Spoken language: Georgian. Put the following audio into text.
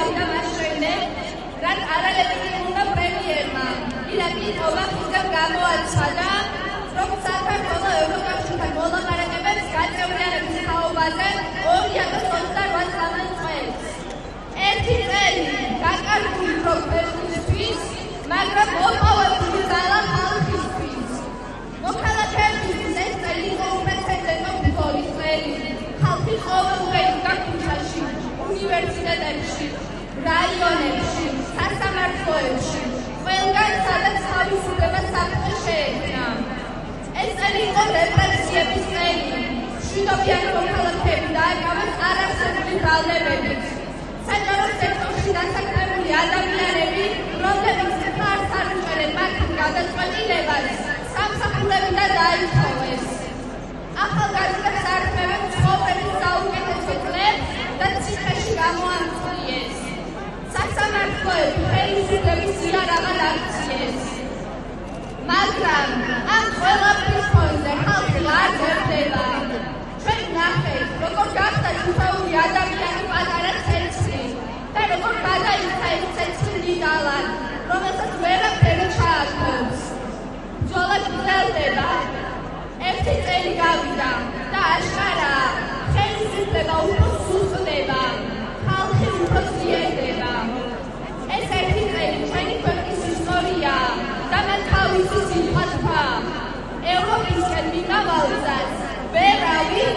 გავიდა მას შემდეგ, რაც არალეგიტიმურმა პრემიერმა ირაკლი ოვახიძემ გამოაცხადა, რომ საქართველოს ევროკავშირთან მოლაპარაკებებს გაწევრიანების თაობაზე 2028 წელს. ერთი წელი გაკარგული პროფესისთვის, მაგრამ მოპოვებული ძალა ხალხისთვის. მოქალაქეებისთვის ეს წელი იყო უპრეცედენტო ბრძოლის წელი. ხალხი ყოველდღიურ გაქუჩაში, უნივერსიტეტებში, რაიონებში, სასამართლოებში, ყველგან სადაც თავისუფლება საფრთხე შეექმნა. ეს წელი იყო რეპრესიების წელი. მშვიდობიან მოქალაქეები დააკავეს არარსებული ბრალდებებით. საჯარო სექტორში დასაქმებული ადამიანები, რომლებიც ფარს არ უჭერენ მათი გადაწყვეტილებას, სამსახურებიდან დაითხოვეს. ახალგაზრდებს ართმევენ ცხოვრების საუკეთესო წლებს და ციხეში გამოამწყვიეს. სასამართლოები ხელისუფლების იარაღად აქციეს. მაგრამ ამ ყველაფრის ფონზე ხალხი არ წერდება. ჩვენ ნახეთ, როგორ გახდა თითოეული ადამიანი პატარა ცეცხლი და როგორ გადაიქცა ეს ცეცხლი დიდალად, რომელსაც ვერაფერი ჩააქრობს. ბრძოლა გრძელდება. ერთი წელი გავიდა და აშკარაა, ხელისუფლება უფრო სუსტდება, ხალხი უფრო ძლიერდება. ეს ერთი წელი ჩვენი ქვეყნის ისტორიაა და მათ თავისი სიტყვა თქვა. ევროპისკენ მიმავალსაც ვერავინ